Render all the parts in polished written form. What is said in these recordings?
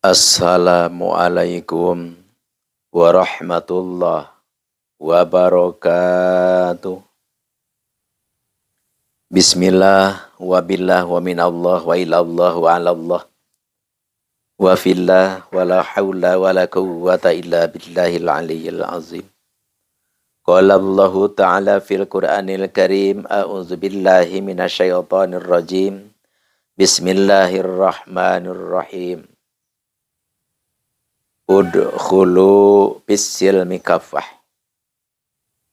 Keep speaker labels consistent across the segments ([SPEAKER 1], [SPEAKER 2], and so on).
[SPEAKER 1] Assalamualaikum warahmatullahi wabarakatuh. Bismillah wa billah wa minallah wa ilallah wa alallah wa fillah wa la hawla wa la quwwata illa billahil aliyyil azim. Qala Allahu ta'ala fil Qur'anil Karim, a'udzu billahi minasyaitonir rajim. Bismillahirrahmanirrahim. Udkhulu bis-silmi kaffah.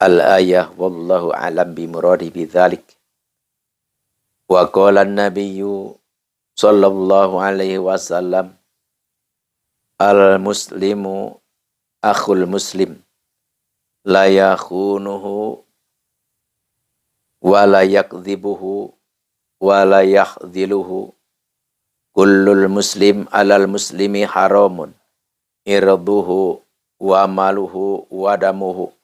[SPEAKER 1] Al-ayah wallahu a'lam bimuradi bidzalik. Wa qala an-nabiyyu sallallahu alaihi wasallam, al-muslimu akhul muslim, la yakhunuhu wa la yakdhibuhu wa la yakhdhiluhu. Kullul muslim alal muslimi haramun irduhu wa maluhu wa damuhu.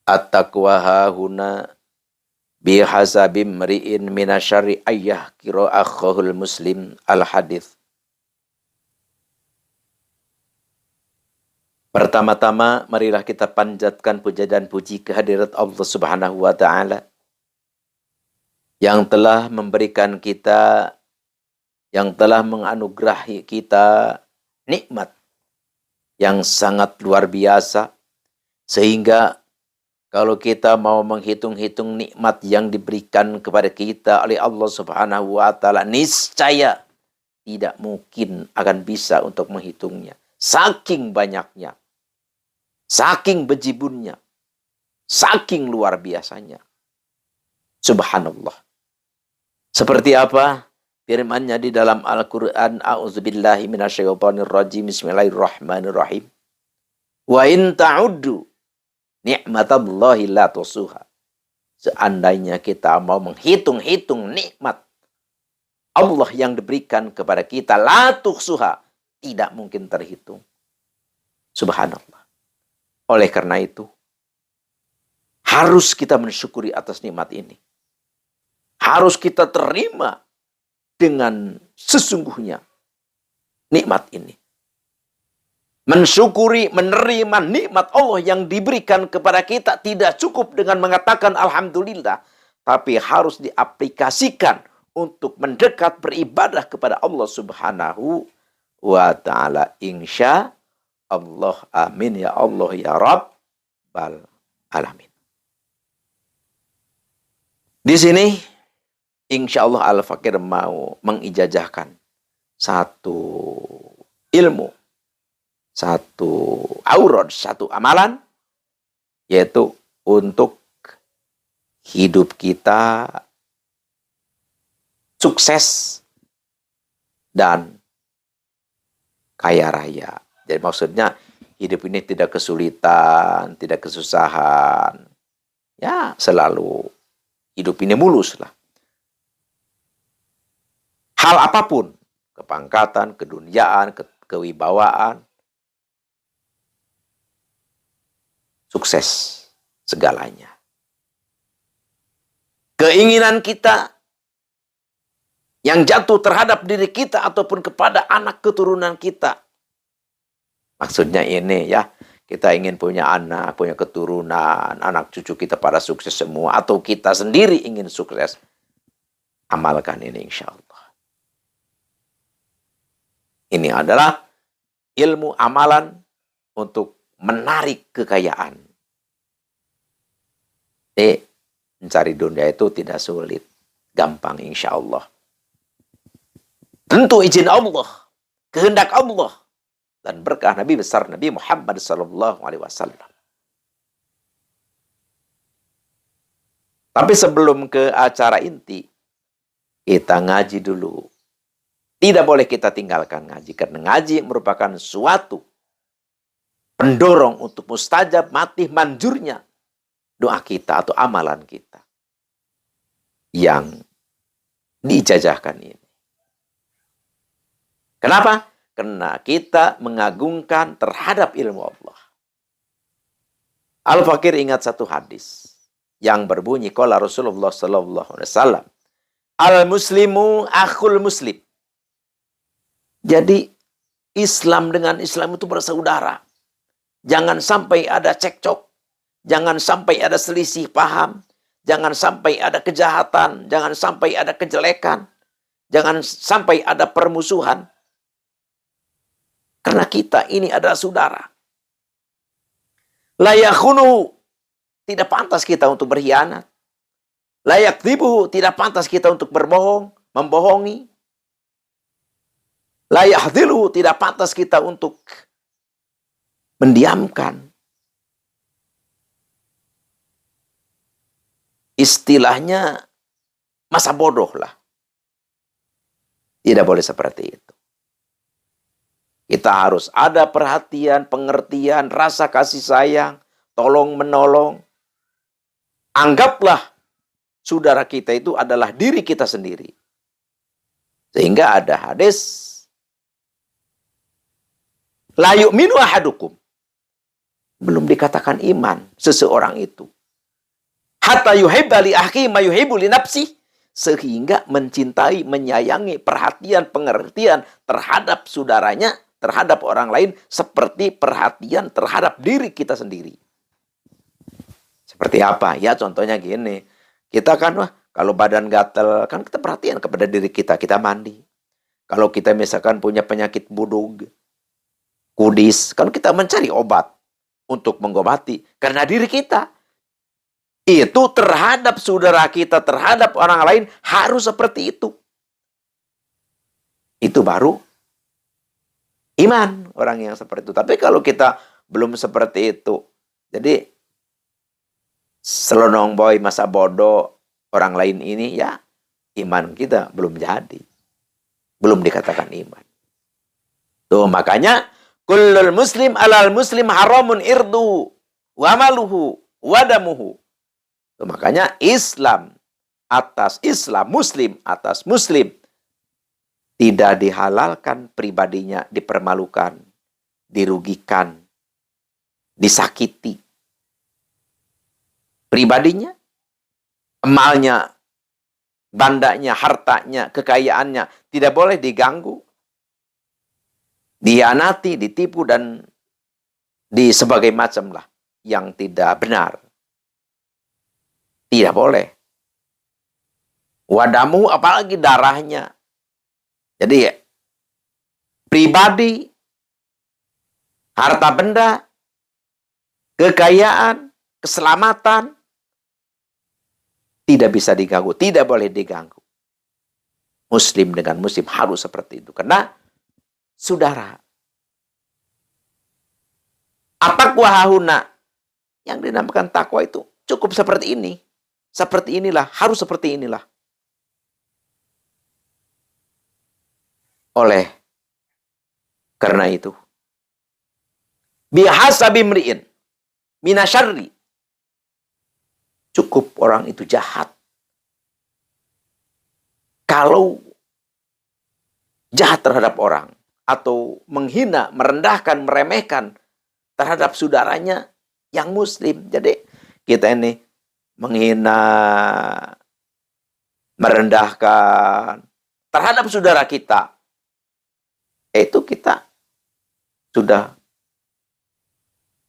[SPEAKER 1] At-taqwa hahuna bihasabi mri'in minasyarri ayyah kira akhahul muslim. Al-hadith. Pertama-tama marilah kita panjatkan puja dan puji kehadirat Allah Subhanahu wa ta'ala yang telah memberikan kita, yang telah menganugerahi kita nikmat yang sangat luar biasa, sehingga kalau kita mau menghitung-hitung nikmat yang diberikan kepada kita oleh Allah Subhanahu wa ta'ala, niscaya tidak mungkin akan bisa untuk menghitungnya. Saking banyaknya, saking bejibunnya, saking luar biasanya. Subhanallah. Seperti apa firman-Nya di dalam Al-Qur'an? A'udzubillahi minasyaitonirrajim. Bismillahirrahmanirrahim. Wa in ta'uddu ni'matallahi la tusuha. Seandainya kita mau menghitung-hitung nikmat Allah yang diberikan kepada kita, la tusuha, tidak mungkin terhitung. Subhanallah. Oleh karena itu, harus kita mensyukuri atas nikmat ini. Harus kita terima dengan sesungguhnya nikmat ini. Mensyukuri, menerima nikmat Allah yang diberikan kepada kita tidak cukup dengan mengatakan alhamdulillah, tapi harus diaplikasikan untuk mendekat beribadah kepada Allah Subhanahu wa ta'ala. Insya Allah, amin ya Allah ya Rabbal alamin. Di sini insya Allah Al-Fakir mau mengijazahkan satu ilmu, satu aurad, satu amalan, yaitu untuk hidup kita sukses dan kaya raya. Jadi maksudnya hidup ini tidak kesulitan, tidak kesusahan. Ya, selalu hidup ini mulus lah. Hal apapun, kepangkatan, keduniaan, kewibawaan, sukses segalanya. Keinginan kita yang jatuh terhadap diri kita ataupun kepada anak keturunan kita. Maksudnya ini ya, kita ingin punya anak, punya keturunan, anak cucu kita pada sukses semua, atau kita sendiri ingin sukses. Amalkan ini insya Allah. Ini adalah ilmu amalan untuk menarik kekayaan. Mencari dunia itu tidak sulit, gampang insya Allah. Tentu izin Allah, kehendak Allah, dan berkah Nabi besar Nabi Muhammad sallallahu alaihi wasallam. Tapi sebelum ke acara inti, kita ngaji dulu. Tidak boleh kita tinggalkan ngaji, karena ngaji merupakan suatu pendorong untuk mustajab mati manjurnya doa kita atau amalan kita yang diijazahkan ini. Kenapa? Karena kita mengagungkan terhadap ilmu Allah. Al-Fakir ingat satu hadis yang berbunyi qala Rasulullah sallallahu alaihi wasallam, al-muslimu akhul muslim. Jadi Islam dengan Islam itu bersaudara. Jangan sampai ada cekcok. Jangan sampai ada selisih paham. Jangan sampai ada kejahatan. Jangan sampai ada kejelekan. Jangan sampai ada permusuhan. Karena kita ini adalah saudara. La yakhunu, tidak pantas kita untuk berkhianat. La yakdzibu, tidak pantas kita untuk berbohong, membohongi. La yahdhilu, tidak pantas kita untuk mendiamkan. Istilahnya masa bodoh lah. Tidak boleh seperti itu. Kita harus ada perhatian, pengertian, rasa kasih sayang, tolong menolong. Anggaplah saudara kita itu adalah diri kita sendiri. Sehingga ada hadis, la yu'minu ahadukum. Belum dikatakan iman seseorang itu. Hatta yuhibba li akhihi ma yuhibbu li nafsihi. Sehingga mencintai, menyayangi, perhatian, pengertian terhadap saudaranya, terhadap orang lain, seperti perhatian terhadap diri kita sendiri. Seperti apa? Ya contohnya gini. Kita kan, kalau badan gatel, kan kita perhatian kepada diri kita. Kita mandi. Kalau kita misalkan punya penyakit budug, kudis, kan kita mencari obat untuk mengobati. Karena diri kita. Itu terhadap saudara kita, terhadap orang lain, harus seperti itu. Itu baru iman orang yang seperti itu. Tapi kalau kita belum seperti itu, jadi selonong boy masa bodoh orang lain ini, ya iman kita belum jadi. Belum dikatakan iman. Tuh makanya, kullul muslim alal muslim haramun irduhu, wa maluhu, wa damuhu. Tuh, makanya Islam atas Islam, Muslim atas Muslim. Tidak dihalalkan pribadinya dipermalukan, dirugikan, disakiti. Pribadinya, emalnya, bandanya, hartanya, kekayaannya tidak boleh diganggu, dihianati, ditipu, dan di sebagai macam lah yang tidak benar. Tidak boleh. Wadamu, apalagi darahnya. Jadi pribadi, harta benda, kekayaan, keselamatan tidak bisa diganggu, tidak boleh diganggu. Muslim dengan Muslim harus seperti itu. Karena saudara. At-taqwa hahuna, yang dinamakan takwa itu cukup seperti ini. Seperti inilah, harus seperti inilah. Oleh karena itu, bihasabi mri'in minasyarri, cukup orang itu jahat. Kalau jahat terhadap orang, atau menghina, merendahkan, meremehkan terhadap saudaranya yang Muslim. Jadi kita ini menghina, merendahkan terhadap saudara kita, itu kita sudah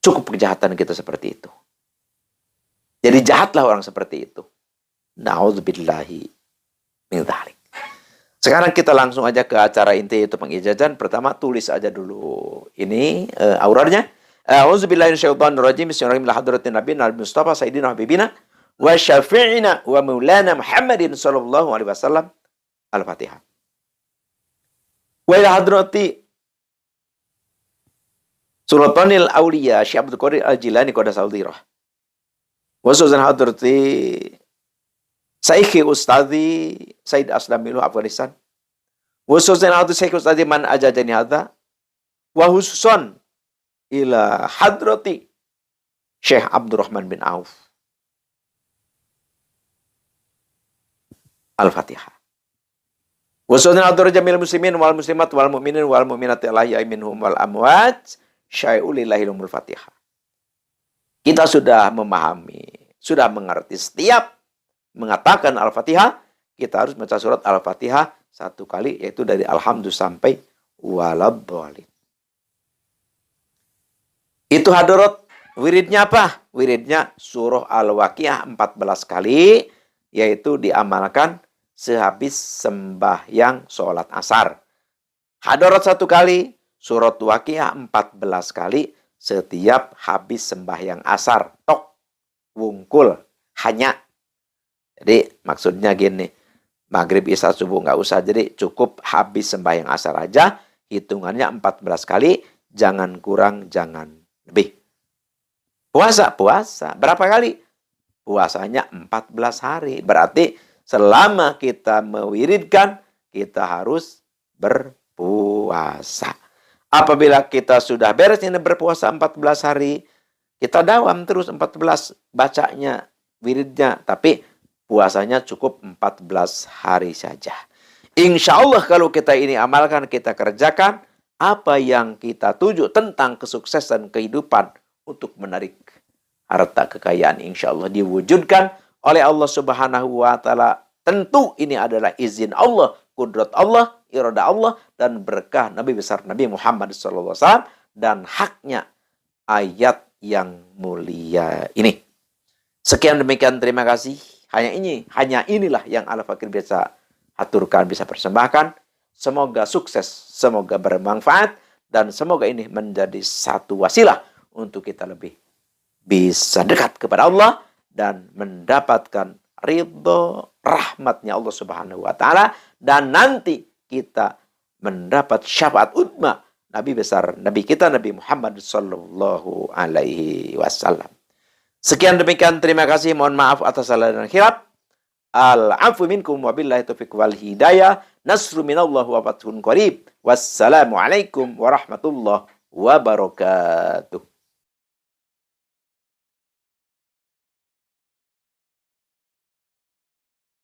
[SPEAKER 1] cukup kejahatan kita seperti itu. Jadi jahatlah orang seperti itu. Na'udzubillahi min dzalik. Sekarang kita langsung aja ke acara inti, yaitu pengijazahan. Pertama tulis aja dulu ini auranya. A'udzubillahi minasyaitonirrajim. Bismillahirrahmanirrahim. Hadratin Nabi Mustafa Sayyidina Habibina wa syafi'ina wa maulana Muhammadin sallallahu alaihi wasallam. Al-Fatihah. Wa ila hadrati Sultanil Auliya Syekh Abdul Qadir Al-Jilani Qadasa Al-Dhirah. Wa suzan hadrati Sayyidi Ustadzi Said Aslamilu Afghanistan. Wa suzan hadrati Sayyidi Ustadzi man ajajani hadza. Wa hususan ila hadrati Syekh Abdurrahman bin Auf. Al-Fatihah. Wa suzan hadrati jamil muslimin wal muslimat wal mu'minin wal mu'minati al-ahya'i minhum wal amwat. Syai'ulillahilumul Fatihah. Kita sudah memahami, sudah mengerti. Setiap mengatakan Al-Fatihah, kita harus baca surat Al-Fatihah satu kali, yaitu dari Alhamdulillah sampai Waladhdallin. Itu hadarat. Wiridnya apa? Wiridnya surah Al-Waqiah 14 kali, yaitu diamalkan sehabis sembahyang sholat asar. Hadarat 1 kali, surat Waqiah 14 kali, setiap habis sembahyang asar. Tok, wungkul, hanya. Jadi maksudnya gini, maghrib, isya, subuh nggak usah. Jadi cukup habis sembahyang asar aja, hitungannya 14 kali, jangan kurang, jangan lebih. Puasa. Berapa kali? Puasanya 14 hari. Berarti selama kita mewiridkan, kita harus berpuasa. Apabila kita sudah beres ini berpuasa 14 hari, kita dawam terus 14 bacanya, wiridnya. Tapi puasanya cukup 14 hari saja. Insya Allah kalau kita ini amalkan, kita kerjakan, apa yang kita tuju tentang kesuksesan kehidupan untuk menarik harta kekayaan, insya Allah diwujudkan oleh Allah Subhanahu wa Ta'ala. Tentu ini adalah izin Allah, kudrat Allah, irada Allah, dan berkah Nabi besar Nabi Muhammad SAW, dan haknya ayat yang mulia ini. Sekian demikian, terima kasih. Hanya inilah yang Al-Fakir bisa aturkan, bisa persembahkan. Semoga sukses, semoga bermanfaat, dan semoga ini menjadi satu wasilah untuk kita lebih bisa dekat kepada Allah dan mendapatkan ridho rahmatnya Allah Subhanahu wa Ta'ala, dan nanti kita mendapat syafaat utma Nabi besar Nabi kita Nabi Muhammad sallallahu alaihi wasallam. Sekian demikian, terima kasih, mohon maaf atas salah dan khilaf. Al-afu minkum wabillahi taufiq wal hidayah. Nasru minallah wa fathun qarib. Wassalamualaikum warahmatullahi wabarakatuh.